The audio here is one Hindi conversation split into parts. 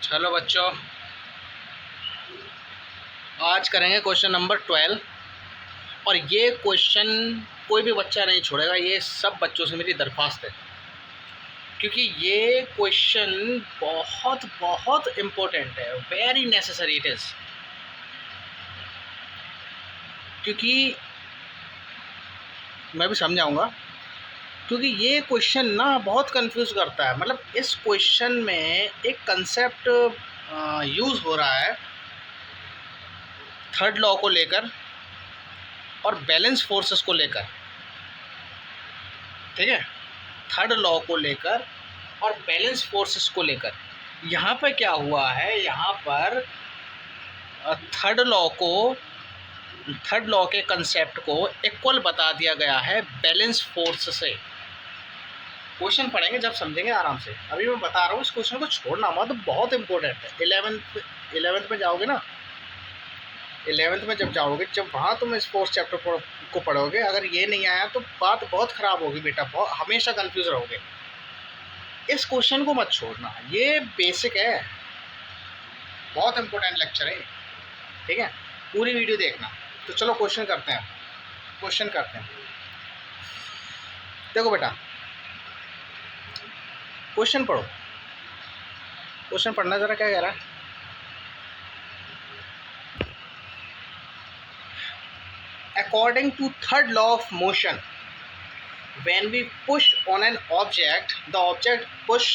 हेलो बच्चों, आज करेंगे क्वेश्चन नंबर 12। और ये क्वेश्चन कोई भी बच्चा नहीं छोड़ेगा, ये सब बच्चों से मेरी दरख्वास्त है, क्योंकि ये क्वेश्चन बहुत बहुत इम्पोर्टेंट है, वेरी नेसेसरी इट इज़। क्योंकि मैं भी समझाऊंगा, क्योंकि ये क्वेश्चन ना बहुत कंफ्यूज करता है। मतलब इस क्वेश्चन में एक कंसेप्ट यूज़ हो रहा है थर्ड लॉ को लेकर और बैलेंस फोर्सेस को लेकर, ठीक है। थर्ड लॉ को लेकर और बैलेंस फोर्सेस को लेकर यहाँ पर क्या हुआ है, यहाँ पर थर्ड लॉ के कंसेप्ट को इक्वल बता दिया गया है बैलेंस फोर्स से। क्वेश्चन पढ़ेंगे जब समझेंगे आराम से। अभी मैं बता रहा हूँ, इस क्वेश्चन को छोड़ना मत, बहुत इंपॉर्टेंट है। 11th में जाओगे ना, 11th में जब जाओगे, जब वहाँ तुम इस फोर्थ चैप्टर को पढ़ोगे, अगर ये नहीं आया तो बात बहुत ख़राब होगी बेटा, बहुत हमेशा कंफ्यूज रहोगे। इस क्वेश्चन को मत छोड़ना, ये बेसिक है, बहुत इंपॉर्टेंट लेक्चर है, ठीक है। पूरी वीडियो देखना। तो चलो क्वेश्चन करते हैं। देखो बेटा, क्वेश्चन पढ़ो। क्वेश्चन पढ़ना जरा, क्या कह रहा है। According to third law of motion, when we push on an object, the object push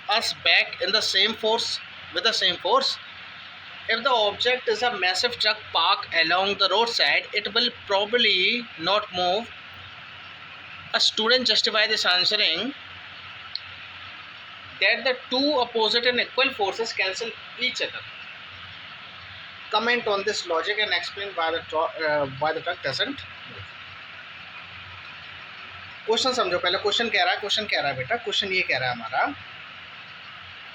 us back in the same force with the same force. If the object is a massive truck parked along the roadside, it will probably not move. A student justify this answering that the two opposite and equal forces cancel each other. Comment on this logic and explain why the truck doesn't move. Question समझो पहले। क्वेश्चन कह रहा है बेटा, क्वेश्चन ये कह रहा है हमारा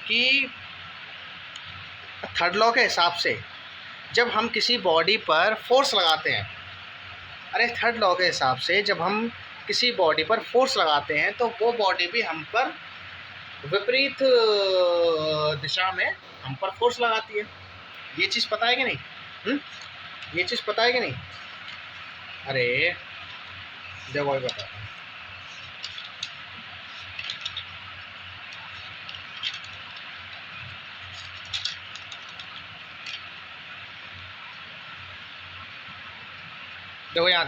कि थर्ड लॉ के हिसाब से जब हम किसी बॉडी पर फोर्स लगाते हैं, थर्ड लॉ के हिसाब से जब हम किसी बॉडी पर फोर्स लगाते हैं तो वो बॉडी भी हम पर विपरीत दिशा में हम पर फोर्स लगाती है। ये चीज़ पता है कि नहीं? ये चीज़ पता है कि नहीं? अरे देखो ये बताता हूँ। देखो यहाँ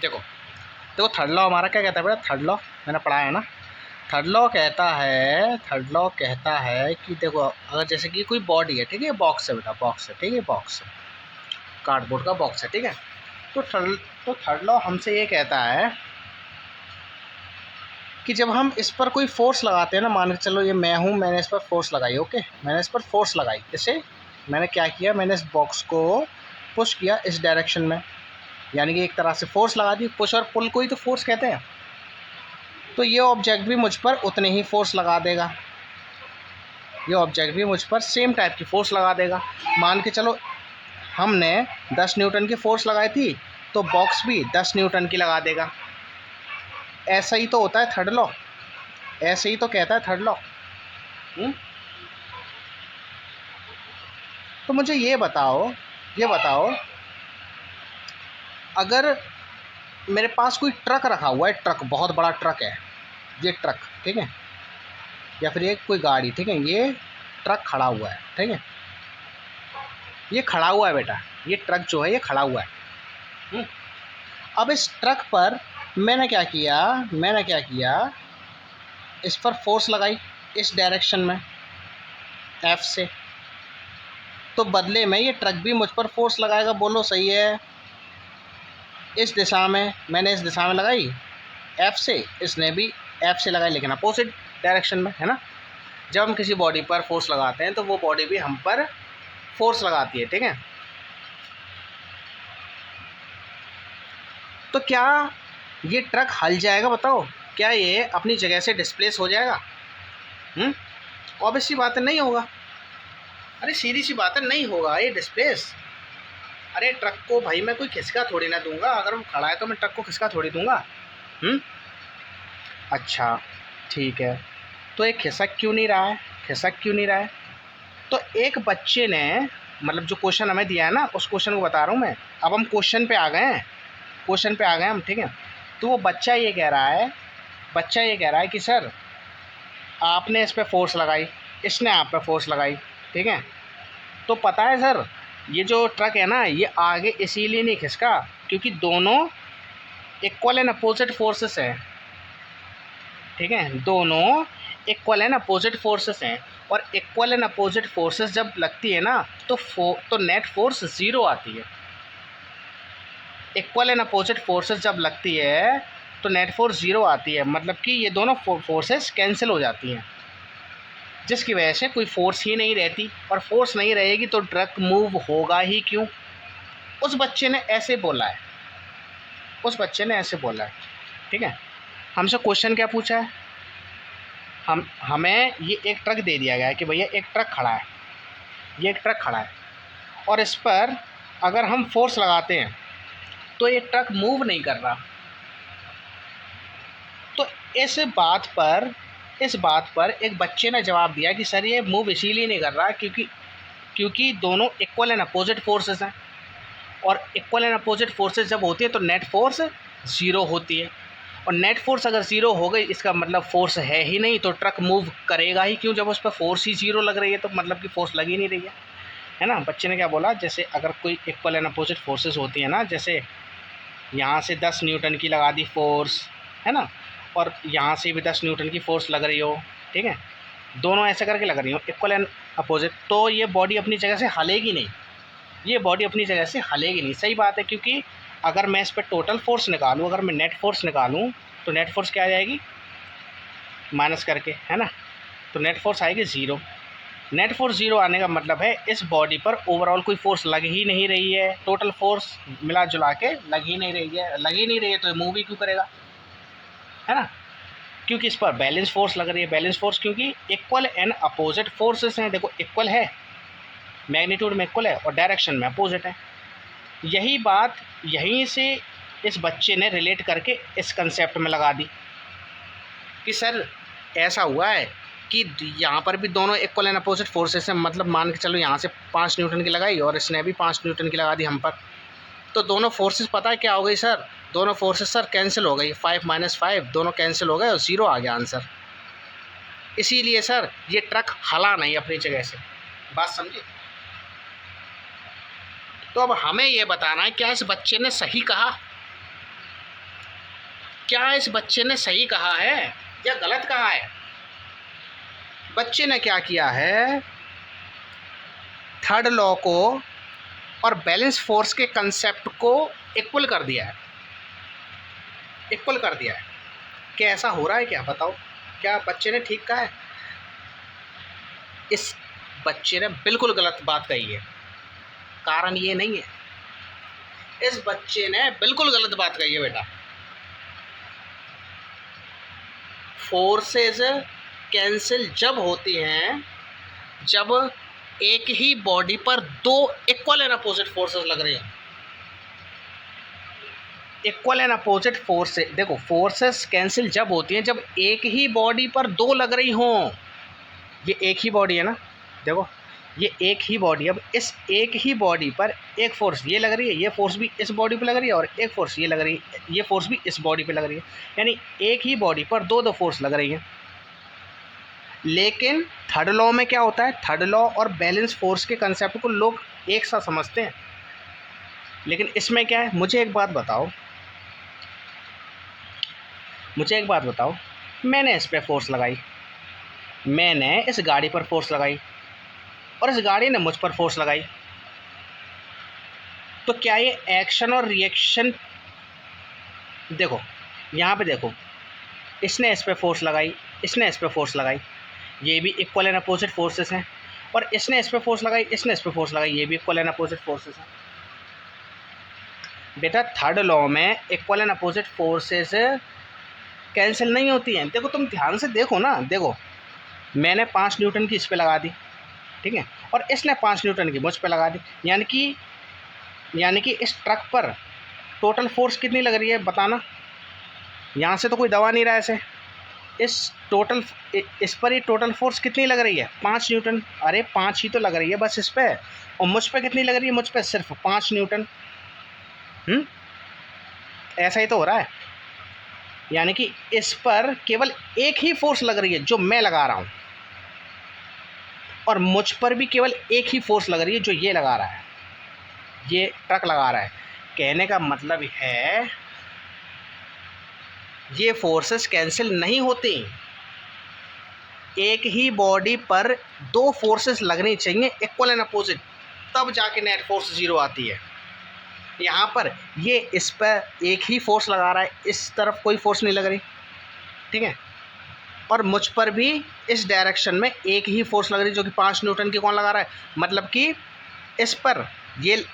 देखो थर्ड लॉ हमारा क्या कहता है बेटा? थर्ड लॉ मैंने पढ़ा है ना। थर्ड लॉ कहता है कि देखो, अगर जैसे कि कोई बॉडी है, ठीक है, बॉक्स है बेटा, बॉक्स है, ठीक है, बॉक्स है, कार्डबोर्ड का बॉक्स है, ठीक है। तो थर्ड लॉ हमसे ये कहता है कि जब हम इस पर कोई फोर्स लगाते हैं ना, मान के चलो ये मैं हूँ, मैंने इस पर फोर्स लगाई, ओके, मैंने इस पर फोर्स लगाई, इसे मैंने क्या किया, मैंने इस बॉक्स को पुश किया इस डायरेक्शन में, यानी कि एक तरह से फोर्स लगा दी। पुश और पुल को ही तो फोर्स कहते हैं। तो ये ऑब्जेक्ट भी मुझ पर उतने ही फोर्स लगा देगा, ये ऑब्जेक्ट भी मुझ पर सेम टाइप की फोर्स लगा देगा। मान के चलो हमने 10 न्यूटन की फोर्स लगाई थी, तो बॉक्स भी 10 न्यूटन की लगा देगा। ऐसा ही तो होता है थर्ड लॉ, ऐसे ही तो कहता है थर्ड लॉ। तो मुझे ये बताओ अगर मेरे पास कोई ट्रक रखा हुआ है, ट्रक, बहुत बड़ा ट्रक है, ये ट्रक, ठीक है, या फिर ये कोई गाड़ी, ठीक है, ये ट्रक खड़ा हुआ है, ठीक है, ये खड़ा हुआ है बेटा, ये ट्रक जो है ये खड़ा हुआ है। अब इस ट्रक पर मैंने क्या किया, इस पर फोर्स लगाई इस डायरेक्शन में एफ से, तो बदले में ये ट्रक भी मुझ पर फोर्स लगाएगा। बोलो सही है? इस दिशा में मैंने इस दिशा में लगाई एफ से, इसने भी एफ से लगाई, लेकिन अपोजिट डायरेक्शन में, है ना। जब हम किसी बॉडी पर फोर्स लगाते हैं तो वो बॉडी भी हम पर फोर्स लगाती है, ठीक है। तो क्या ये ट्रक हल जाएगा? बताओ, क्या ये अपनी जगह से डिस्प्लेस हो जाएगा? ऑब्वियस सी बात है, नहीं होगा। अरे सीधी सी बात है, नहीं होगा ये डिस्प्लेस। अरे ट्रक को भाई मैं कोई खिसका थोड़ी ना दूंगा, अगर वो खड़ा है तो मैं ट्रक को खिसका थोड़ी दूंगा। अच्छा ठीक है, तो ये खिसक क्यों नहीं रहा है, खिसक क्यों नहीं रहा है? तो एक बच्चे ने, मतलब जो क्वेश्चन हमें दिया है ना, उस क्वेश्चन को बता रहा हूँ मैं। अब हम क्वेश्चन पे आ गए हैं, क्वेश्चन पे आ गए हम, ठीक है। तो वो बच्चा ये कह रहा है, बच्चा ये कह रहा है कि सर आपने इस पे फोर्स लगाई, इसने आप पे फोर्स लगाई, ठीक है। तो पता है सर, ये जो ट्रक है ना, ये आगे इसीलिए नहीं खिसका क्योंकि दोनों इक्वल एंड अपोजिट फोर्सेस हैं, ठीक है। दोनों इक्वल एंड अपोजिट फोर्सेस हैं, और इक्वल एंड अपोजिट फोर्सेस जब लगती है ना तो नेट फोर्स ज़ीरो आती है। इक्वल एंड अपोजिट फोर्सेस जब लगती है तो नेट फोर्स ज़ीरो आती है, मतलब कि ये दोनों फोर्सेस कैंसिल हो जाती हैं, जिसकी वजह से कोई फोर्स ही नहीं रहती, और फोर्स नहीं रहेगी तो ट्रक मूव होगा ही क्यों। उस बच्चे ने ऐसे बोला है, उस बच्चे ने ऐसे बोला है, ठीक है। हमसे क्वेश्चन क्या पूछा है, हमें ये एक ट्रक दे दिया गया है कि भैया एक ट्रक खड़ा है, ये एक ट्रक खड़ा है, और इस पर अगर हम फोर्स लगाते हैं तो ये ट्रक मूव नहीं कर रहा। तो इस बात पर एक बच्चे ने जवाब दिया कि सर ये मूव इसीलिए नहीं कर रहा क्योंकि दोनों इक्वल एंड अपोजिट फोर्सेस हैं, और इक्वल एंड अपोजिट फोर्सेस जब होती है तो नेट फोर्स ज़ीरो होती है, और नेट फोर्स अगर ज़ीरो हो गई इसका मतलब फोर्स है ही नहीं, तो ट्रक मूव करेगा ही क्यों जब उस पर फोर्स ही ज़ीरो लग रही है, तो मतलब कि फोर्स लग ही नहीं रही है ना। बच्चे ने क्या बोला, जैसे अगर कोई इक्वल एंड अपोजिट फोर्सेस होती है ना, जैसे यहाँ से 10 न्यूटन की लगा दी फोर्स, है ना, और यहाँ से भी 10 न्यूटन की फोर्स लग रही हो, ठीक है, दोनों ऐसे करके लग रही हो इक्वल एंड अपोजिट, तो ये बॉडी अपनी जगह से हलेगी नहीं, ये बॉडी अपनी जगह से हलेगी नहीं। सही बात है, क्योंकि अगर मैं इस पर टोटल फोर्स निकालूँ, अगर मैं नेट फोर्स निकालूँ तो नेट फोर्स क्या आ जाएगी, माइनस करके, है ना, तो नेट फोर्स आएगी ज़ीरो। नेट फोर्स ज़ीरो आने का मतलब है इस बॉडी पर ओवरऑल कोई फोर्स लग ही नहीं रही है, टोटल फोर्स मिला जुला के लग ही नहीं रही है, लग ही नहीं रही है तो मूव ही क्यों करेगा, है ना, क्योंकि इस पर बैलेंस फोर्स लग रही है। बैलेंस फोर्स क्योंकि इक्वल एंड अपोजिट फोर्सेस हैं, देखो इक्वल है, मैग्नीट्यूड में इक्वल है और डायरेक्शन में अपोजिट है। यही बात यहीं से इस बच्चे ने रिलेट करके इस कंसेप्ट में लगा दी कि सर ऐसा हुआ है कि यहाँ पर भी दोनों इक्वल एंड अपोजिट फोर्सेस हैं, मतलब मान के चलो यहाँ से 5 न्यूटन की लगाई और इसने भी 5 न्यूटन की लगा दी हम पर, तो दोनों फोर्सेस पता है क्या हो गई सर, दोनों फोर्सेस सर कैंसिल हो गई, 5 - 5 दोनों कैंसिल हो गए और ज़ीरो आ गया आंसर। इसीलिए सर ये ट्रक हला नहीं अपनी जगह से, बात समझे। तो अब हमें ये बताना है क्या इस बच्चे ने सही कहा, क्या इस बच्चे ने सही कहा है या गलत कहा है। बच्चे ने क्या किया है, थर्ड लॉ को और बैलेंस फोर्स के कंसेप्ट को इक्वल कर दिया है, इक्वल कर दिया है। क्या ऐसा हो रहा है क्या, बताओ, क्या बच्चे ने ठीक कहा है? इस बच्चे ने बिल्कुल गलत बात कही है, कारण ये नहीं है, इस बच्चे ने बिल्कुल गलत बात कही है बेटा। फोर्सेस कैंसिल जब होती हैं जब एक ही बॉडी पर दो इक्वल एंड अपोजिट फोर्सेस लग रही हैं। इक्वल एंड अपोजिट फोर्स, देखो फोर्सेस कैंसिल जब होती हैं जब एक ही बॉडी पर दो लग रही हों। ये एक ही बॉडी है ना, देखो ये एक ही बॉडी, अब इस एक ही बॉडी पर एक फोर्स ये लग रही है, ये फोर्स भी इस बॉडी पे लग रही है, और एक फोर्स ये लग रही है, ये फोर्स भी इस बॉडी पे लग रही है, यानी एक ही बॉडी पर दो दो फोर्स लग रही हैं। लेकिन थर्ड लॉ में क्या होता है, थर्ड लॉ और बैलेंस फोर्स के कंसेप्ट को लोग एक साथ समझते हैं, लेकिन इसमें क्या है, मुझे एक बात बताओ, मुझे एक बात बताओ, मैंने इस पर फोर्स लगाई, मैंने इस गाड़ी पर फोर्स लगाई और इस गाड़ी ने मुझ पर फोर्स लगाई, तो क्या ये एक्शन और रिएक्शन, देखो यहाँ पे देखो, इसने इस पर फोर्स लगाई, इसने इस पर फोर्स लगाई, ये भी इक्वल एंड अपोजिट फोर्सेस हैं, और इसने इस पर फोर्स लगाई, इसने इस पर फोर्स लगाई, ये भी इक्वल एंड अपोजिट फोर्सेस हैं। बेटा थर्ड लॉ में equal and opposite forces cancel नहीं होती हैं। देखो तुम ध्यान से देखो ना, देखो मैंने 5 न्यूटन की इस पर लगा दी, ठीक है, और इसने 5 न्यूटन की मुझ पर लगा दी, यानी कि इस ट्रक पर टोटल फोर्स कितनी लग रही है बताना। यहाँ से तो कोई दबा नहीं रहा है ऐसे, इस पर ये टोटल फोर्स कितनी लग रही है? 5 न्यूटन। अरे 5 ही तो लग रही है बस इस पे, और मुझ पे कितनी लग रही है? मुझ पे सिर्फ 5 न्यूटन। ऐसा ही तो हो रहा है, यानी कि इस पर केवल एक ही फोर्स लग रही है जो मैं लगा रहा हूँ, और मुझ पर भी केवल एक ही फोर्स लग रही है जो ये लगा रहा है, ये ट्रक लगा रहा है। कहने का मतलब है ये फोर्सेस कैंसिल नहीं होती। एक ही बॉडी पर दो फोर्सेस लगनी चाहिए इक्वल एंड अपोजिट, तब जाके नेट फोर्स 0 आती है। यहाँ पर ये इस पर एक ही फोर्स लगा रहा है, इस तरफ कोई फोर्स नहीं लग रही, ठीक है, और मुझ पर भी इस डायरेक्शन में एक ही फोर्स लग रही जो कि 5 न्यूटन की। कौन लगा रहा है? मतलब कि इस पर ये,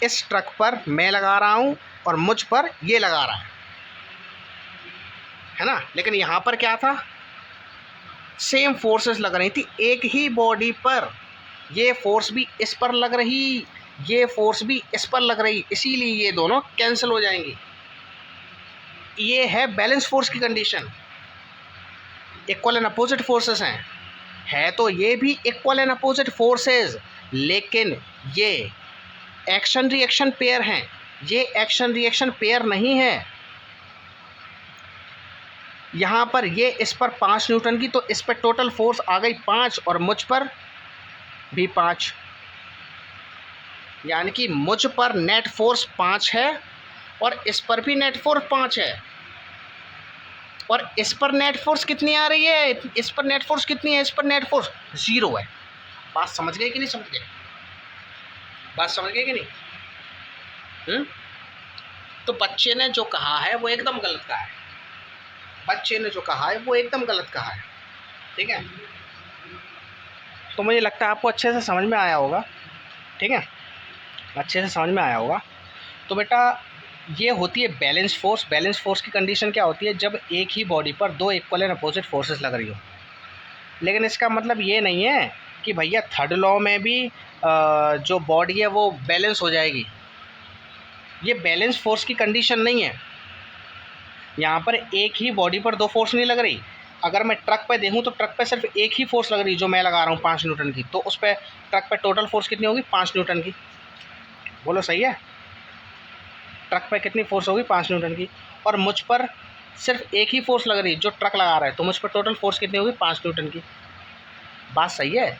इस ट्रक पर मैं लगा रहा हूँ और मुझ पर ये लगा रहा है ना। लेकिन यहाँ पर क्या था? सेम फोर्सेस लग रही थी एक ही बॉडी पर, ये फोर्स भी इस पर लग रही, ये फोर्स भी इस पर लग रही, इसीलिए ये दोनों कैंसिल हो जाएंगी। ये है बैलेंस फोर्स की condition. Equal and opposite forces हैं, है तो ये भी इक्वल एंड अपोजिट फोर्सेस, लेकिन ये एक्शन रिएक्शन पेयर हैं, ये एक्शन रिएक्शन पेयर नहीं है। यहाँ पर ये इस पर 5 न्यूटन की, तो इस पर टोटल फोर्स आ गई 5 और मुझ पर भी 5, यानी कि मुझ पर नेट फोर्स 5 है और इस पर भी नेट फोर्स 5 है। और इस पर नेट फोर्स कितनी आ रही है? इस पर नेट फोर्स कितनी है? इस पर नेट फोर्स 0 है। बात समझ गए कि नहीं समझ गए? बात समझ गए कि नहीं? तो बच्चे ने जो कहा है वो एकदम गलत कहा है, बच्चे ने जो कहा है वो एकदम गलत कहा है, ठीक है। तो मुझे लगता है आपको अच्छे से समझ में आया होगा, ठीक है, अच्छे से समझ में आया होगा। तो बेटा ये होती है बैलेंस फोर्स। बैलेंस फोर्स की कंडीशन क्या होती है? जब एक ही बॉडी पर दो इक्वल एंड अपोजिट फोर्सेस लग रही हो। लेकिन इसका मतलब ये नहीं है कि भैया थर्ड लॉ में भी जो बॉडी है वो बैलेंस हो जाएगी। ये बैलेंस फोर्स की कंडीशन नहीं है। यहाँ पर एक ही बॉडी पर दो फोर्स नहीं लग रही। अगर मैं ट्रक पे देखूँ तो ट्रक पे सिर्फ एक ही फोर्स लग रही है जो मैं लगा रहा हूँ 5 न्यूटन की, तो उस पर ट्रक पे टोटल फोर्स कितनी होगी? 5 न्यूटन की। बोलो सही है? ट्रक पे कितनी फोर्स होगी? 5 न्यूटन की। और मुझ पर सिर्फ एक ही फोर्स लग रही है जो ट्रक लगा रहा है, तो मुझ पर टोटल फोर्स कितनी होगी? 5 न्यूटन की। बात सही है?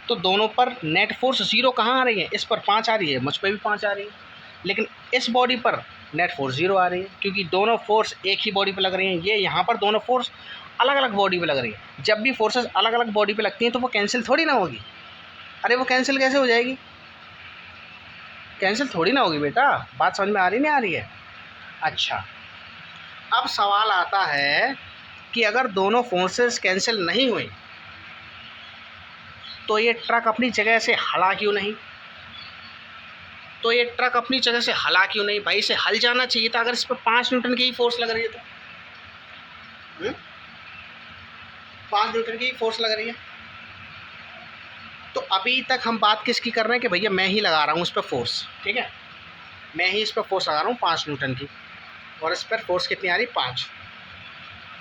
तो दोनों पर नेट फोर्स 0 कहाँ आ रही है? इस पर 5 आ रही है, मुझ पर भी 5 आ रही है, लेकिन इस बॉडी पर नेट फोर्स 0 आ रही है, क्योंकि दोनों फोर्स एक ही बॉडी पे लग रही हैं। ये यहाँ पर दोनों फोर्स अलग अलग बॉडी पे लग रही है। जब भी फोर्सेस अलग अलग बॉडी पे लगती हैं तो वो कैंसिल थोड़ी ना होगी। अरे वो कैंसिल कैसे हो जाएगी? कैंसिल थोड़ी ना होगी बेटा। बात समझ में आ रही नहीं आ रही है? अच्छा, अब सवाल आता है कि अगर दोनों फोर्सेस कैंसिल नहीं हुई तो ये ट्रक अपनी जगह से हला क्यों नहीं? तो ये ट्रक अपनी जगह से हला क्यों नहीं? भाई इसे हल जाना चाहिए था अगर इस पर 5 न्यूटन की ही फोर्स लग रही है तो। 5 न्यूटन की ही फोर्स लग रही है। तो अभी तक हम बात किसकी कर रहे हैं कि भैया मैं ही लगा रहा हूँ इस पर फोर्स, ठीक है, मैं ही इस पर फोर्स लगा रहा हूँ 5 न्यूटन की, और इस पर फोर्स कितनी आ रही? 5।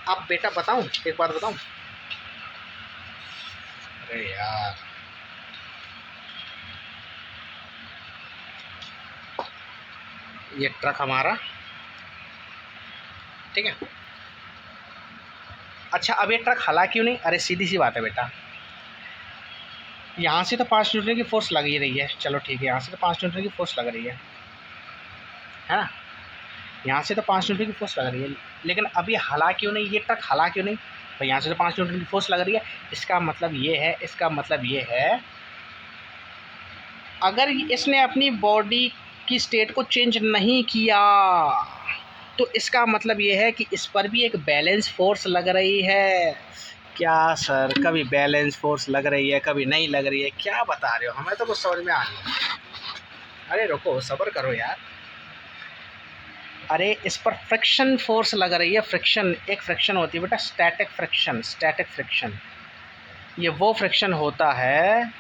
अब बेटा बताऊँ, एक बात बताऊँ? अरे यार, ये ट्रक हमारा, ठीक है, अच्छा अब ये ट्रक हला क्यों नहीं? अरे सीधी सी बात है बेटा, यहाँ से तो 5 न्यूटन की फोर्स लग ही रही है, चलो ठीक है, यहाँ से तो 5 न्यूटन की फोर्स लग रही है ना, यहाँ से तो 5 न्यूटन की फोर्स लग रही है, लेकिन अब ये हला क्यों नहीं? ये ट्रक हला क्यों नहीं? तो यहाँ से तो 5 न्यूटन की फोर्स लग रही है। इसका मतलब ये है, इसका मतलब ये है, अगर इसने अपनी बॉडी की स्टेट को चेंज नहीं किया तो इसका मतलब ये है कि इस पर भी एक बैलेंस फोर्स लग रही है। क्या सर, कभी बैलेंस फोर्स लग रही है कभी नहीं लग रही है, क्या बता रहे हो? हमें तो कुछ समझ में आ नहीं। अरे रुको, सब्र करो यार। अरे इस पर फ्रिक्शन फोर्स लग रही है। फ्रिक्शन, एक फ्रिक्शन होती है बेटा स्टैटिक फ्रिक्शन। स्टैटिक फ्रिक्शन ये वो फ्रिक्शन होता है,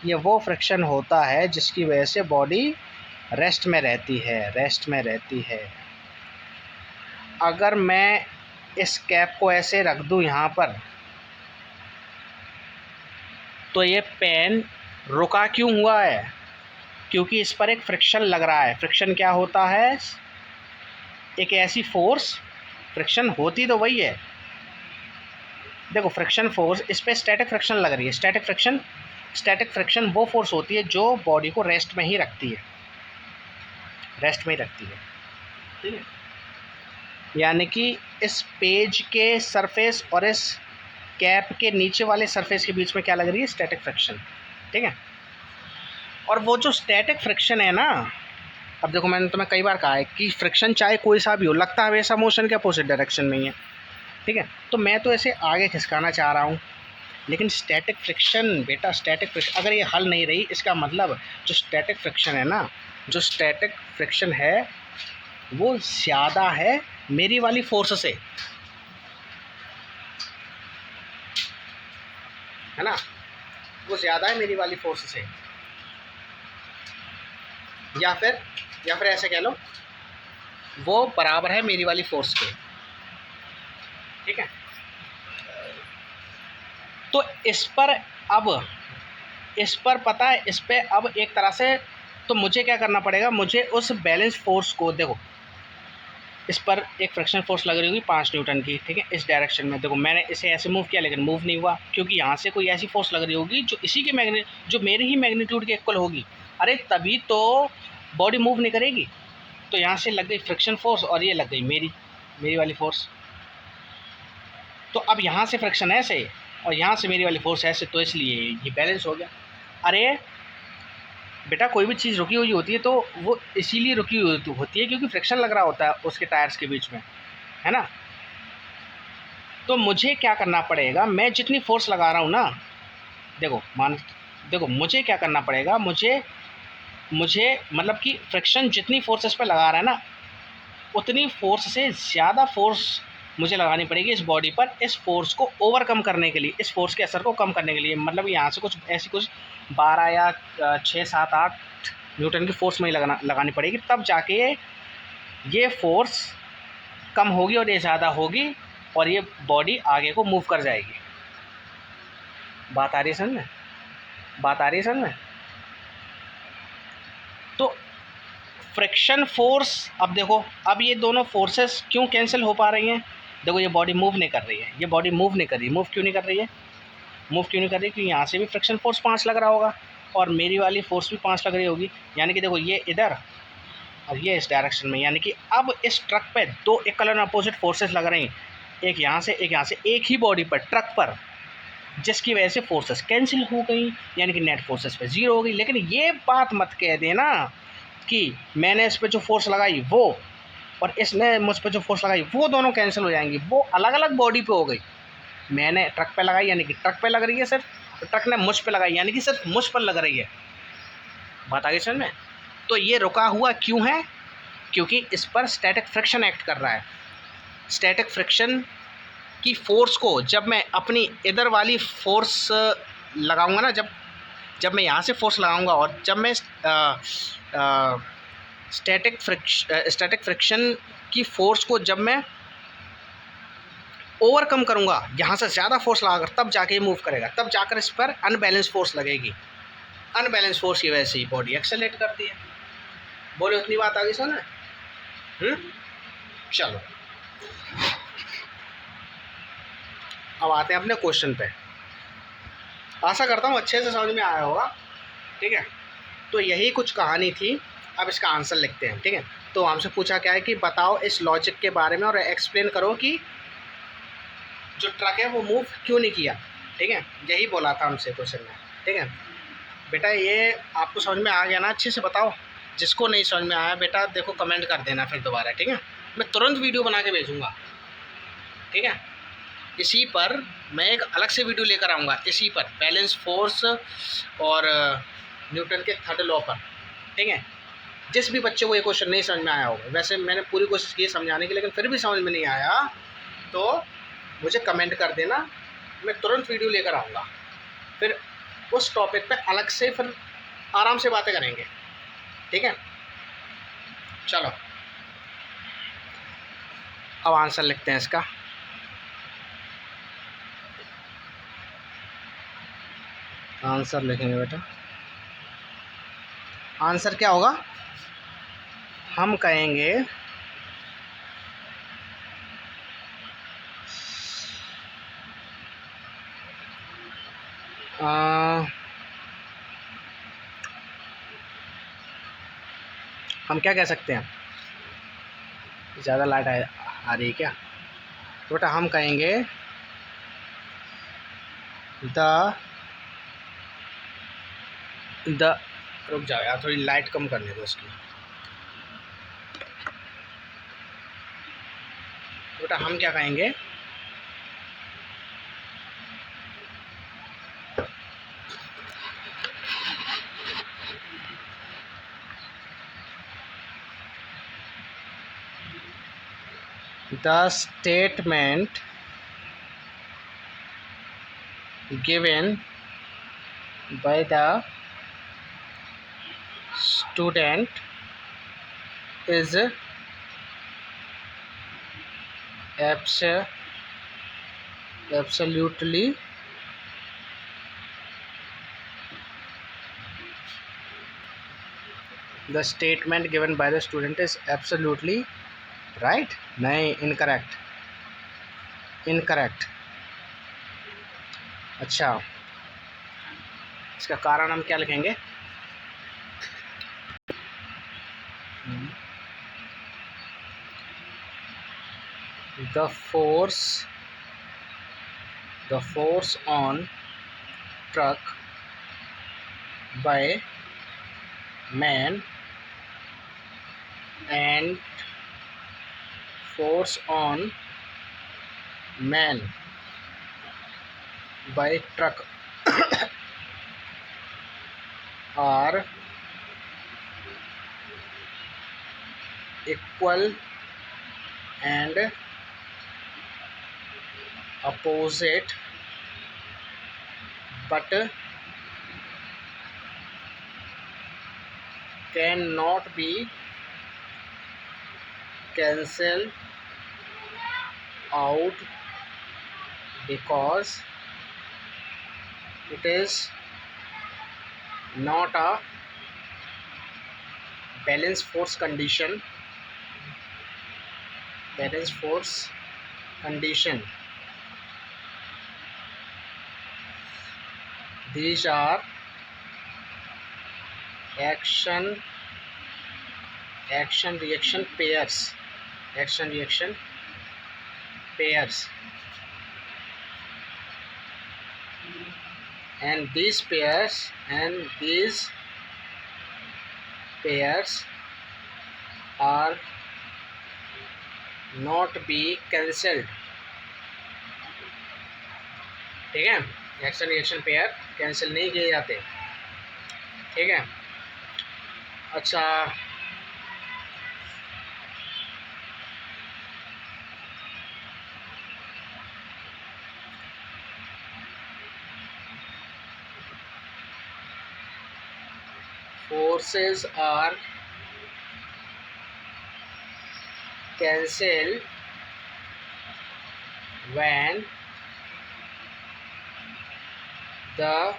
ये वो फ्रिक्शन होता है जिसकी वजह से बॉडी रेस्ट में रहती है, रेस्ट में रहती है। अगर मैं इस कैप को ऐसे रख दूं यहाँ पर, तो ये पेन रुका क्यों हुआ है? क्योंकि इस पर एक फ्रिक्शन लग रहा है। फ्रिक्शन क्या होता है? एक ऐसी फोर्स, फ्रिक्शन होती तो वही है, देखो फ्रिक्शन फोर्स, इस पर स्टैटिक फ्रिक्शन लग रही है। स्टैटिक फ्रिक्शन वो फोर्स होती है जो बॉडी को रेस्ट में ही रखती है, रेस्ट में ही रखती है, ठीक है। यानी कि इस पेज के सरफेस और इस कैप के नीचे वाले सरफेस के बीच में क्या लग रही है? स्टैटिक फ्रिक्शन, ठीक है। और वो जो स्टैटिक फ्रिक्शन है ना, अब देखो मैंने तुम्हें कई बार कहा है कि फ्रिक्शन चाहे कोई सा भी हो, लगता है वैसा मोशन के अपोजिट डायरेक्शन में ही है, ठीक है। तो मैं तो ऐसे आगे खिसकाना चाह रहा हूँ, लेकिन स्टैटिक फ्रिक्शन, बेटा स्टैटिक फ्रिक्शन अगर ये हल नहीं रही, इसका मतलब जो स्टैटिक फ्रिक्शन है ना, जो स्टैटिक फ्रिक्शन है वो ज़्यादा है मेरी वाली फोर्स से, है ना, वो ज़्यादा है मेरी वाली फोर्स से, या फिर ऐसे कह लो वो बराबर है मेरी वाली फोर्स के, ठीक है। तो इस पर पता है, इस पर अब एक तरह से तो मुझे क्या करना पड़ेगा? मुझे उस बैलेंस फोर्स को, देखो इस पर एक फ्रिक्शन फोर्स लग रही होगी 5 न्यूटन की, ठीक है, इस डायरेक्शन में। देखो मैंने इसे ऐसे मूव किया लेकिन मूव नहीं हुआ, क्योंकि यहाँ से कोई ऐसी फोर्स लग रही होगी जो इसी के जो मेरे ही मैग्नीट्यूड के इक्वल होगी। अरे तभी तो बॉडी मूव नहीं करेगी। तो यहाँ से लग गई फ्रिक्शन फोर्स और ये लग गई मेरी वाली फोर्स। तो अब यहाँ से फ्रिक्शन ऐसे और यहाँ से मेरी वाली फोर्स ऐसे, तो इसलिए ये बैलेंस हो गया। अरे बेटा कोई भी चीज़ रुकी हुई होती है तो वो इसीलिए रुकी हुई होती है क्योंकि फ्रिक्शन लग रहा होता है उसके टायर्स के बीच में, है ना। तो मुझे क्या करना पड़ेगा? मैं जितनी फोर्स लगा रहा हूँ ना, देखो मुझे क्या करना पड़ेगा? मुझे मतलब कि फ्रिक्शन जितनी फोर्स इस पर लगा रहा है ना, उतनी फोर्स से ज़्यादा फोर्स मुझे लगानी पड़ेगी इस बॉडी पर, इस फोर्स को ओवरकम करने के लिए, इस फोर्स के असर को कम करने के लिए। मतलब यहाँ से कुछ 12 या 6, 7, 8 न्यूटन की फोर्स में ही लगानी पड़ेगी, तब जाके ये फोर्स कम होगी और ये ज़्यादा होगी और ये बॉडी आगे को मूव कर जाएगी। बात आ रही है समझ में? बात आ रही है समझ में? तो फ्रिक्शन फोर्स, अब देखो अब ये दोनों फोर्सेस क्यों कैंसिल हो पा रही हैं? देखो ये बॉडी मूव नहीं कर रही है, ये बॉडी मूव नहीं कर रही। मूव क्यों नहीं कर रही है? क्योंकि यहाँ से भी फ्रिक्शन फोर्स 5 लग रहा होगा और मेरी वाली फोर्स भी 5 लग रही होगी। यानी कि देखो ये इधर और ये इस डायरेक्शन में, यानी कि अब इस ट्रक पे 2 इक्वल अपोजिट फोर्सेस लग रही हैं, एक यहाँ से एक यहाँ से, एक ही बॉडी पर, ट्रक पर, जिसकी वजह से फोर्सेस कैंसिल हो गई, यानी कि नेट फोर्सेस पे 0 हो गई। लेकिन ये बात मत कह देना कि मैंने इस पर जो फोर्स लगाई वो और इसने मुझ पर जो फोर्स लगाई वो दोनों कैंसिल हो जाएंगी। वो अलग अलग बॉडी पे हो गई। मैंने ट्रक पे लगाई यानी कि ट्रक पे लग रही है सिर्फ, ट्रक ने मुझ पे लगाई यानी कि सिर्फ मुझ पर लग रही है। बात आगे समझ में? तो ये रुका हुआ क्यों है? क्योंकि इस पर स्टैटिक फ्रिक्शन एक्ट कर रहा है। स्टैटिक फ्रिक्शन की फोर्स को जब मैं अपनी इधर वाली फोर्स लगाऊंगा ना, जब मैं यहाँ से फोर्स लगाऊंगा और जब मैं स्टैटिक फ्रिक्शन की फोर्स को जब मैं ओवरकम करूँगा, यहाँ से ज़्यादा फोर्स लगाकर, तब जाके ये मूव करेगा, तब जाकर इस पर अनबैलेंस फोर्स लगेगी। अनबैलेंस फोर्स की वजह से ही बॉडी एक्सेलरेट करती है। बोले उतनी बात आगे सुन। चलो अब आते हैं अपने क्वेश्चन पे। आशा करता हूँ अच्छे से समझ में आया होगा, ठीक है। तो यही कुछ कहानी थी। अब इसका आंसर लिखते हैं, ठीक है। तो हमसे पूछा क्या है कि बताओ इस लॉजिक के बारे में और एक्सप्लेन करो कि जो ट्रक है वो मूव क्यों नहीं किया, ठीक है। यही बोला था हमसे क्वेश्चन में, ठीक है। बेटा ये आपको समझ में आ गया ना? अच्छे से बताओ। जिसको नहीं समझ में आया बेटा देखो कमेंट कर देना फिर दोबारा, ठीक है। मैं तुरंत वीडियो बना के भेजूँगा, ठीक है। इसी पर मैं एक अलग से वीडियो लेकर आऊँगा, इसी पर बैलेंस फोर्स और न्यूटन के थर्ड लॉ पर, ठीक है। जिस भी बच्चे को ये क्वेश्चन नहीं समझ में आया होगा, वैसे मैंने पूरी कोशिश की समझाने की, लेकिन फिर भी समझ में नहीं आया तो मुझे कमेंट कर देना, मैं तुरंत वीडियो लेकर आऊँगा। फिर उस टॉपिक पे अलग से फिर आराम से बातें करेंगे, ठीक है। चलो अब आंसर लिखते हैं इसका। आंसर लिखेंगे बेटा। आंसर क्या होगा? हम कहेंगे हम क्या कह सकते हैं? ज़्यादा लाइट आ रही है क्या? तो बेटा हम कहेंगे द रुक जाओ यार, थोड़ी लाइट कम करने दो उसकी। बेटा हम क्या कहेंगे? The statement given by the student is absolutely the statement given by the student is absolutely right? नहीं, इनकरेक्ट। अच्छा, इसका कारण हम क्या लिखेंगे? The force on truck by man and force on man by truck are equal and opposite, but cannot be cancelled out because it is not a balance force condition. These are action reaction pairs, and these pairs are not be cancelled। ठीक है, एक्शन रिएक्शन पेयर कैंसिल नहीं किए जाते। ठीक है, अच्छा forces are cancelled when the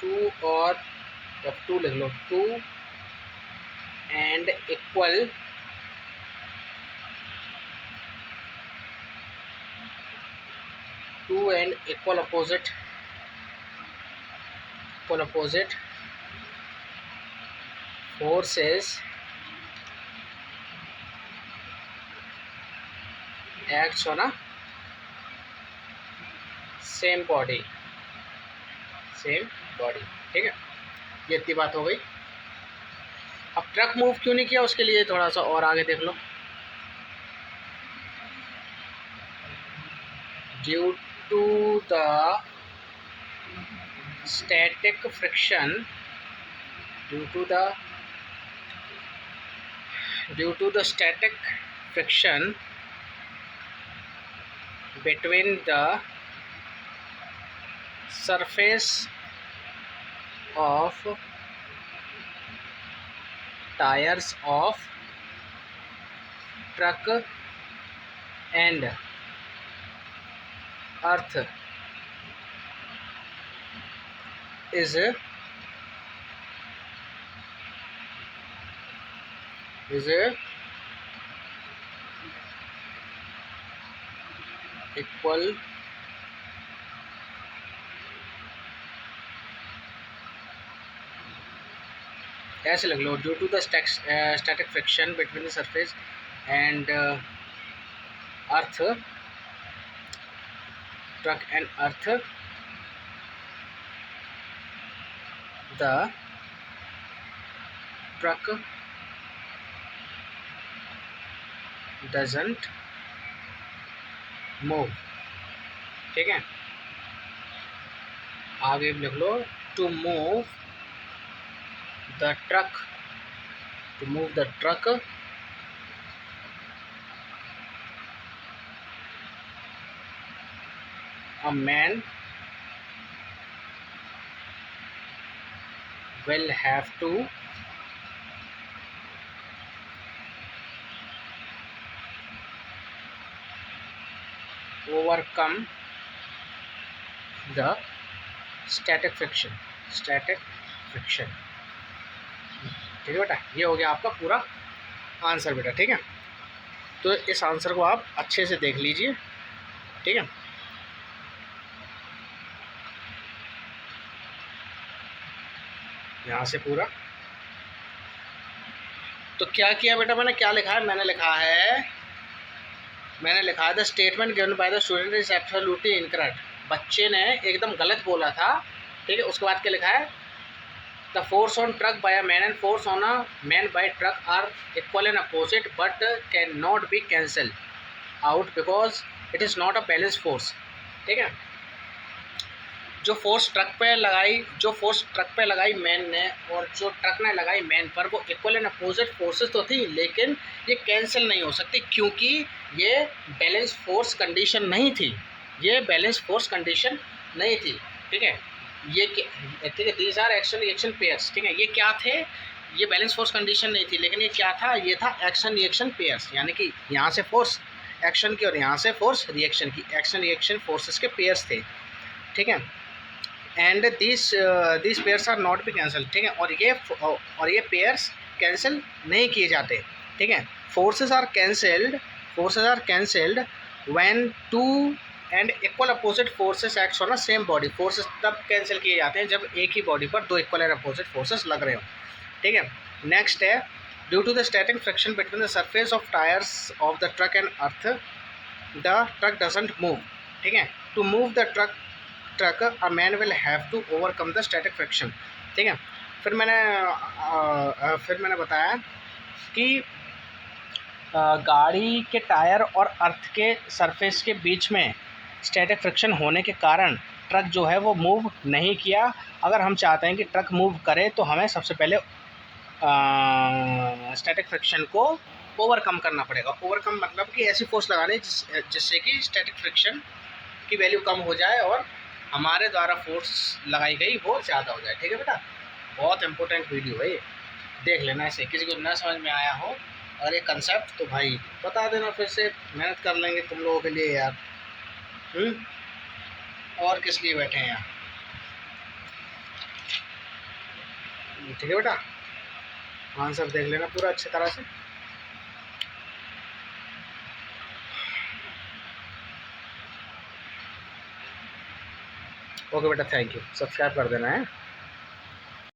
two or two लिख लो, two and equal opposite forces acts on a same body। ठीक है, ये इतनी बात हो गई। अब ट्रक मूव क्यों नहीं किया, उसके लिए थोड़ा सा और आगे देख लो। Due to the static friction between the surface of tires of truck and earth is equal ऐसे लग लो, due to the static friction between the surface and earth, truck and earth, the truck doesn't move. ठीक है, आगे लिख लो, to move the truck, to move the truck a man will have to overcome the static friction, static friction। ठीक है बेटा, ये हो गया आपका पूरा आंसर बेटा। ठीक है, तो इस आंसर को आप अच्छे से देख लीजिए। ठीक है, यहाँ से पूरा तो क्या किया बेटा, मैंने क्या लिखा है, मैंने लिखा है the statement given by the student is absolutely incorrect. बच्चे ने एकदम गलत बोला था। ठीक है, उसके बाद क्या लिखा है, the force on truck by a man and force on a man by truck are equal and opposite but can not be cancel out because it is not a balance force. ठीक है, जो फोर्स ट्रक पे लगाई मैन ने और जो ट्रक ने लगाई मैन पर, वो इक्वल एंड अपोजिट फोर्सेस तो थी, लेकिन ये कैंसिल नहीं हो सकती क्योंकि ये बैलेंस फोर्स कंडीशन नहीं थी। ये बैलेंस फोर्स कंडीशन नहीं थी। ठीक है, ये ठीक है, these are action reaction pairs. ठीक है, ये क्या थे, ये बैलेंस फोर्स कंडीशन नहीं थी, लेकिन ये क्या था, ये था एक्शन रिएक्शन पेयर्स, यानी कि यहाँ से फोर्स एक्शन की और यहाँ से फोर्स रिएक्शन की, एक्शन रिएक्शन फोर्सेस के पेयर्स थे। ठीक है, and this pairs are not be cancel. ठीक है, और ये पेयर्स कैंसिल नहीं किए जाते। ठीक है, forces are cancelled when two and equal opposite forces acts on a same body. Forces तब कैंसिल किए जाते हैं जब एक ही बॉडी पर दो इक्वल एंड अपोजिट फोर्सेस लग रहे हो। ठीक है, नेक्स्ट है, due to the static friction between the surface of tyres of the truck and earth the truck doesn't move. ठीक है, to move the truck a man will have to overcome the static friction. ठीक है, फिर मैंने बताया कि गाड़ी के टायर और अर्थ के सरफेस के बीच में स्टैटिक फ्रिक्शन होने के कारण ट्रक जो है वो मूव नहीं किया। अगर हम चाहते हैं कि ट्रक मूव करे तो हमें सबसे पहले स्टैटिक फ्रिक्शन को ओवरकम करना पड़ेगा। ओवरकम मतलब कि ऐसी फोर्स लगानी जिससे कि स्टैटिक फ्रिक्शन की वैल्यू कम हो जाए और हमारे द्वारा फोर्स लगाई गई वो ज़्यादा हो जाए। ठीक है बेटा, बहुत इंपॉर्टेंट वीडियो है ये, देख लेना। इसे किसी को न समझ में आया हो और ये कंसेप्ट तो भाई बता देना, फिर से मेहनत कर लेंगे तुम लोगों के लिए यार। और किस लिए बैठे हैं यार। ठीक है बेटा, आंसर देख लेना पूरा अच्छी तरह से। ओके बेटा, थैंक यू, सब्सक्राइब कर देना है।